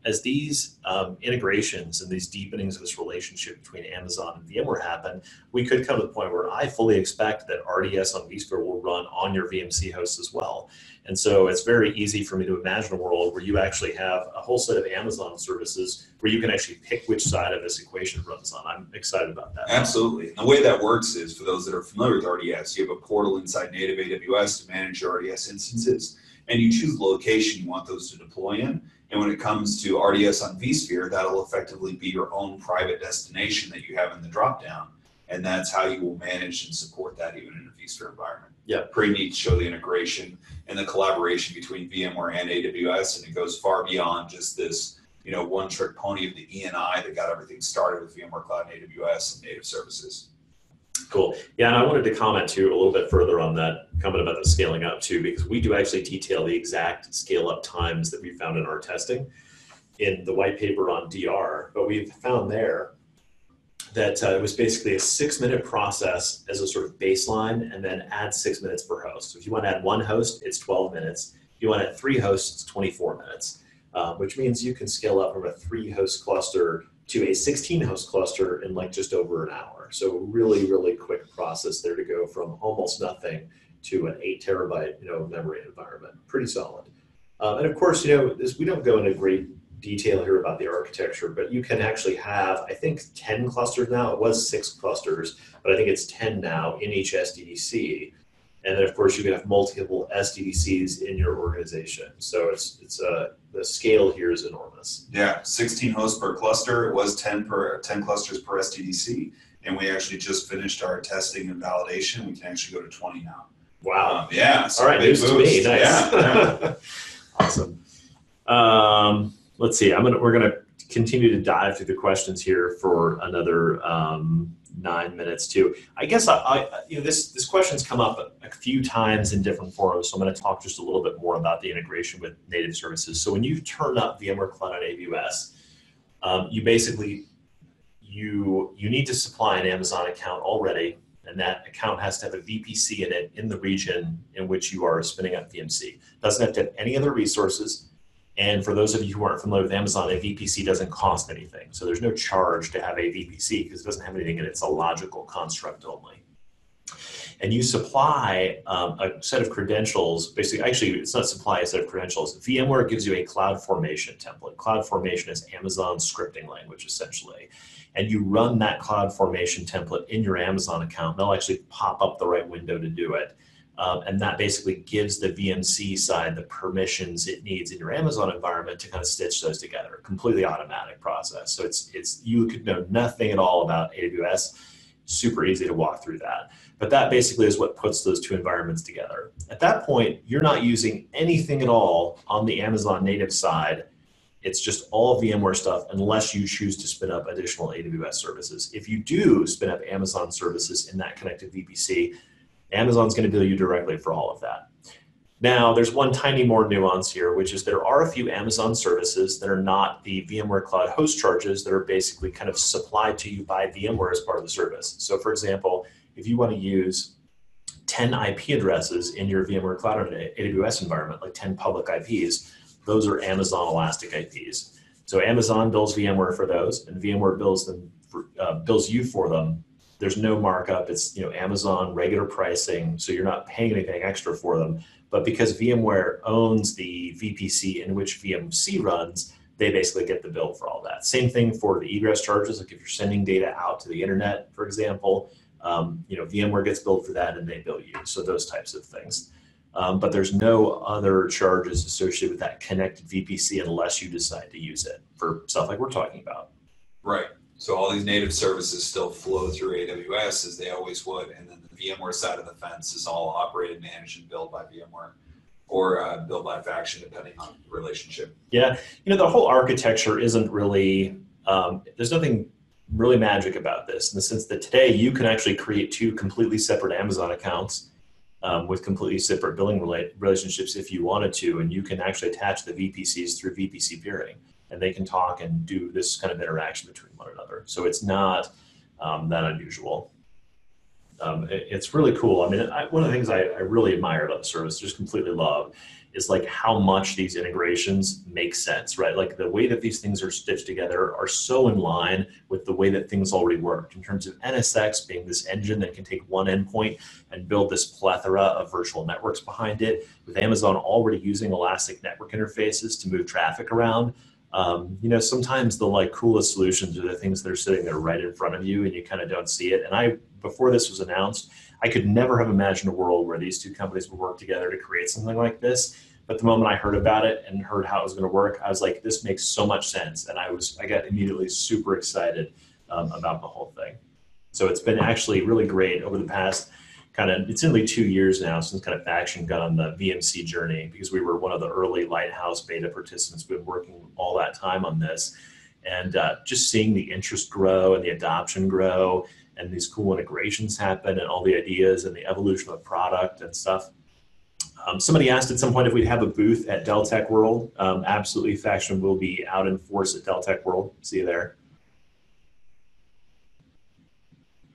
as these integrations and these deepenings of this relationship between Amazon and VMware happen, we could come to the point where I fully expect that RDS on vSphere will run on your VMC host as well. And so it's very easy for me to imagine a world where you actually have a whole set of Amazon services where you can actually pick which side of this equation it runs on. I'm excited about that. Absolutely. And the way that works is, for those that are familiar with RDS, you have a portal inside native AWS to manage your RDS instances, and you choose the location you want those to deploy in. And when it comes to RDS on vSphere, that'll effectively be your own private destination that you have in the dropdown. And that's how you will manage and support that even in a vSphere environment. Yeah. Pretty neat to show the integration and the collaboration between VMware and AWS. And it goes far beyond just this, one-trick pony of the ENI that got everything started with VMware Cloud and AWS and native services. Cool. Yeah, and I wanted to comment too a little bit further on that comment about the scaling up too, because we do actually detail the exact scale up times that we found in our testing in the white paper on DR. But we've found there that it was basically a 6-minute process as a sort of baseline, and then add 6 minutes per host. So if you want to add one host, it's 12 minutes. If you want to add 3 hosts, it's 24 minutes, which means you can scale up from a 3-host cluster to a 16-host cluster in like just over an hour. VMware. So really, really quick process there to go from almost nothing to an 8 terabyte, memory environment. Pretty solid. And of course, we don't go into great detail here about the architecture, but you can actually have, I think, 10 clusters now. It was 6 clusters, but I think it's 10 now in each SDDC. And then, of course, you can have multiple SDDCs in your organization. So the scale here is enormous. Yeah, 16 hosts per cluster. It was 10 clusters per SDDC, and we actually just finished our testing and validation. We can actually go to 20 now. Wow. Yeah. So all right, news to me. Nice. Yeah. Awesome. Let's see. We're gonna continue to dive through the questions here for another 9 minutes too. I guess this question's come up a few times in different forums, so I'm going to talk just a little bit more about the integration with native services. So when you turn up VMware Cloud on AWS, you basically you need to supply an Amazon account already, and that account has to have a VPC in it in the region in which you are spinning up VMC. Doesn't have to have any other resources. And for those of you who aren't familiar with Amazon, a VPC doesn't cost anything. So there's no charge to have a VPC because it doesn't have anything in it. It's a logical construct only. And you supply a set of credentials. Basically, actually, it's not supply a set of credentials. VMware gives you a CloudFormation template. CloudFormation is Amazon's scripting language, essentially. And you run that CloudFormation template in your Amazon account. They'll actually pop up the right window to do it. And that basically gives the VMC side the permissions it needs in your Amazon environment to kind of stitch those together. Completely automatic process. So it's you could know nothing at all about AWS. Super easy to walk through that. But that basically is what puts those two environments together. At that point, you're not using anything at all on the Amazon native side. It's just all VMware stuff unless you choose to spin up additional AWS services. If you do spin up Amazon services in that connected VPC, Amazon's going to bill you directly for all of that. Now, there's one tiny more nuance here, which is there are a few Amazon services that are not the VMware Cloud host charges that are basically kind of supplied to you by VMware as part of the service. So for example, if you want to use 10 IP addresses in your VMware Cloud AWS environment, like 10 public IPs, those are Amazon Elastic IPs. So Amazon bills VMware for those, and VMware bills you for them. There's no markup. It's Amazon regular pricing, so you're not paying anything extra for them. But because VMware owns the VPC in which VMC runs, they basically get the bill for all that. Same thing for the egress charges. Like if you're sending data out to the internet, for example, VMware gets billed for that and they bill you. So those types of things. But there's no other charges associated with that connected VPC unless you decide to use it for stuff like we're talking about. Right. So all these native services still flow through AWS as they always would, and then the VMware side of the fence is all operated, managed, and built by VMware or built by Faction, depending on the relationship. Yeah, the whole architecture isn't really, there's nothing really magic about this in the sense that today you can actually create 2 completely separate Amazon accounts with completely separate billing relationships if you wanted to, and you can actually attach the VPCs through VPC peering. And they can talk and do this kind of interaction between one another. So it's not that unusual. It's really cool. I mean, one of the things I really admire about the service, just completely love, is like how much these integrations make sense, right? Like the way that these things are stitched together are so in line with the way that things already worked in terms of NSX being this engine that can take one endpoint and build this plethora of virtual networks behind it, with Amazon already using Elastic network interfaces to move traffic around. Sometimes the coolest solutions are the things that are sitting there right in front of you and you kind of don't see it. And before this was announced, I could never have imagined a world where these 2 companies would work together to create something like this. But the moment I heard about it and heard how it was going to work, I was like, this makes so much sense. And I got immediately super excited about the whole thing. So it's been actually really great over the past it's nearly 2 years now since kind of Faction got on the VMC journey, because we were one of the early Lighthouse beta participants. We've been working all that time on this, and just seeing the interest grow and the adoption grow and these cool integrations happen and all the ideas and the evolution of the product and stuff. Somebody asked at some point if we'd have a booth at Dell Tech World. Absolutely, Faction will be out in force at Dell Tech World. See you there.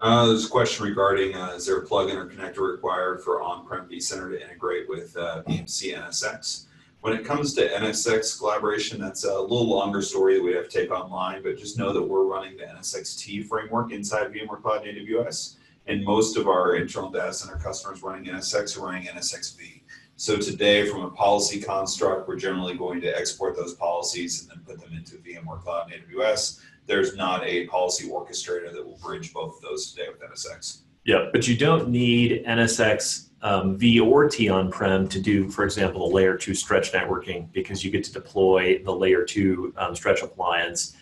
There's a question regarding, is there a plugin or connector required for on-prem vCenter to integrate with VMC NSX? When it comes to NSX collaboration, that's a little longer story that we have to take online, but just know that we're running the NSX-T framework inside VMware Cloud AWS, and most of our internal data center customers running NSX are running NSX-V. So today, from a policy construct, we're generally going to export those policies and then put them into VMware Cloud and AWS. There's not a policy orchestrator that will bridge both of those today with NSX. Yeah, but you don't need NSX V or T on-prem to do, for example, the layer 2 stretch networking, because you get to deploy the layer 2 stretch appliance.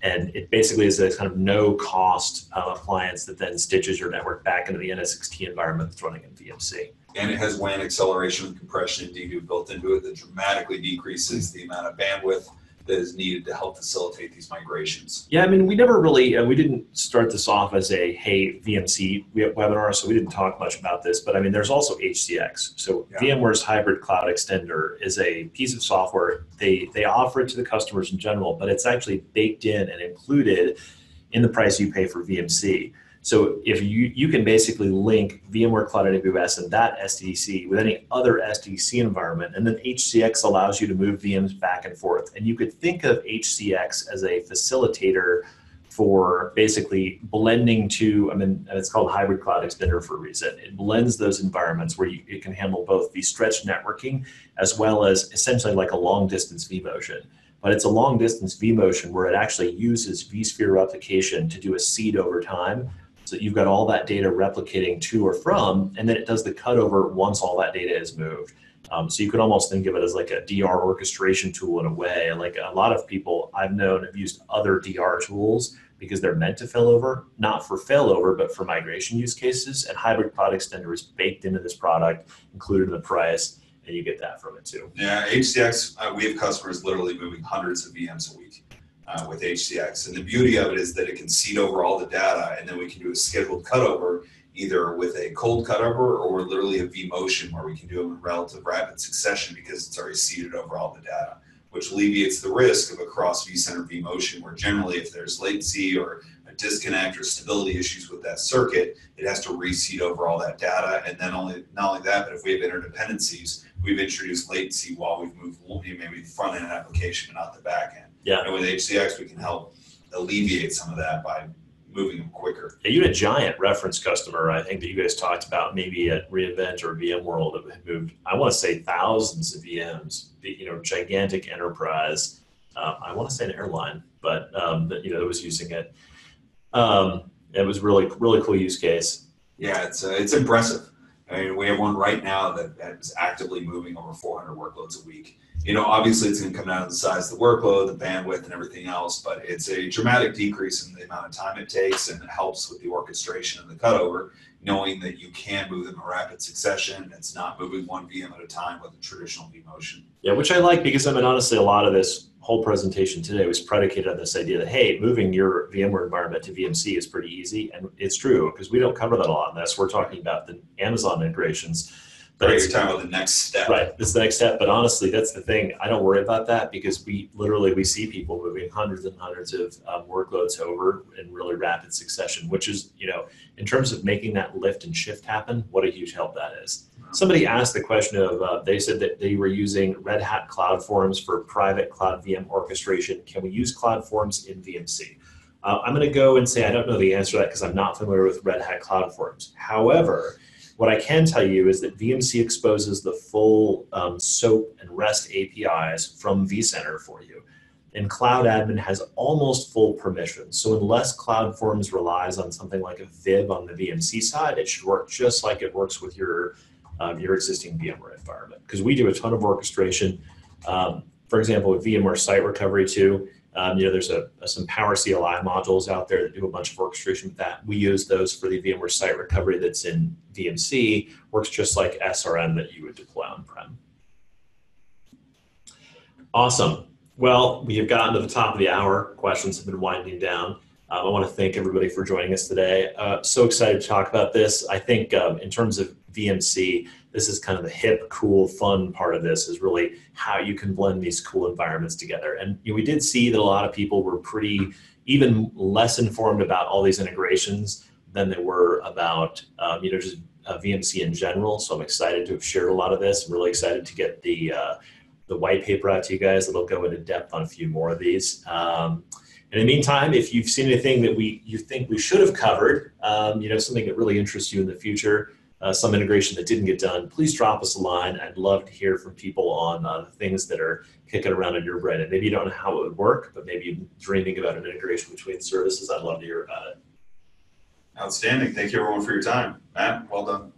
And it basically is a kind of no-cost appliance that then stitches your network back into the NSX-T environment that's running in VMC. And it has WAN acceleration and compression and dedupe built into it that dramatically decreases the amount of bandwidth that is needed to help facilitate these migrations. Yeah, I mean, we never really, we didn't start this off as a, hey, VMC webinar, so we didn't talk much about this, but I mean, there's also HCX. So yeah. VMware's Hybrid Cloud Extender is a piece of software. They offer it to the customers in general, but it's actually baked in and included in the price you pay for VMC. So if you can basically link VMware Cloud AWS and that SDDC with any other SDDC environment, and then HCX allows you to move VMs back and forth. And you could think of HCX as a facilitator for basically blending to, I mean, it's called Hybrid Cloud Extender for a reason. It blends those environments where it can handle both the stretch networking as well as essentially like a long distance vMotion. But it's a long distance vMotion where it actually uses vSphere replication to do a seed over time. So you've got all that data replicating to or from, and then it does the cutover once all that data is moved. So you could almost think of it as like a DR orchestration tool in a way. Like a lot of people I've known have used other DR tools because they're meant to failover, not for failover, but for migration use cases. And Hybrid Cloud Extender is baked into this product, included in the price, and you get that from it too. Yeah, HCX, we have customers literally moving hundreds of VMs a week. With HCX. And the beauty of it is that it can seed over all the data, and then we can do a scheduled cutover, either with a cold cutover or literally a vMotion where we can do them in relative rapid succession because it's already seeded over all the data, which alleviates the risk of a cross vCenter vMotion, where generally if there's latency or a disconnect or stability issues with that circuit, it has to reseed over all that data. And then not only that, but if we have interdependencies, we've introduced latency while we've moved maybe the front end application but not the back end. Yeah. And with HCX, we can help alleviate some of that by moving them quicker. Yeah, you had a giant reference customer, I think, that you guys talked about maybe at reInvent or VMworld that had moved, I want to say thousands of VMs, gigantic enterprise. I want to say an airline, but that was using it. It was really, really cool use case. Yeah, it's impressive. I mean, we have one right now that is actively moving over 400 workloads a week. Obviously it's going to come down to the size of the workload, the bandwidth, and everything else, but it's a dramatic decrease in the amount of time it takes, and it helps with the orchestration and the cutover, knowing that you can move them in rapid succession, and it's not moving one VM at a time with a traditional vMotion. Yeah, which I like because, honestly, a lot of this whole presentation today was predicated on this idea that, hey, moving your VMware environment to VMC is pretty easy, and it's true because we don't cover that a lot in this. We're talking about the Amazon integrations. But you're talking about the next step. Right, it's the next step. But honestly, that's the thing. I don't worry about that because we see people moving hundreds and hundreds of workloads over in really rapid succession, which is, in terms of making that lift and shift happen, what a huge help that is. Somebody asked the question of, they said that they were using Red Hat CloudForms for private cloud VM orchestration. Can we use CloudForms in VMC? I'm going to go and say I don't know the answer to that because I'm not familiar with Red Hat CloudForms. However, what I can tell you is that VMC exposes the full SOAP and REST APIs from vCenter for you. And Cloud Admin has almost full permission. So unless CloudForms relies on something like a VIB on the VMC side, it should work just like it works with your existing VMware environment. Because we do a ton of orchestration. For example, with VMware Site Recovery too, there's some Power CLI modules out there that do a bunch of orchestration with that. We use those for the VMware Site Recovery that's in VMC. Works just like SRM that you would deploy on-prem. Awesome. Well, we have gotten to the top of the hour. Questions have been winding down. I want to thank everybody for joining us today. So excited to talk about this. I think in terms of VMC, this is kind of the hip, cool, fun part of this is really how you can blend these cool environments together. And we did see that a lot of people were even less informed about all these integrations than they were about, just VMC in general. So I'm excited to have shared a lot of this. I'm really excited to get the the white paper out to you guys that'll go into depth on a few more of these. In the meantime, if you've seen anything that you think we should have covered, something that really interests you in the future, some integration that didn't get done, please drop us a line. I'd love to hear from people on the things that are kicking around in your brain. And maybe you don't know how it would work, but maybe you're dreaming about an integration between services. I'd love to hear about it. Outstanding. Thank you everyone for your time. Matt, well done.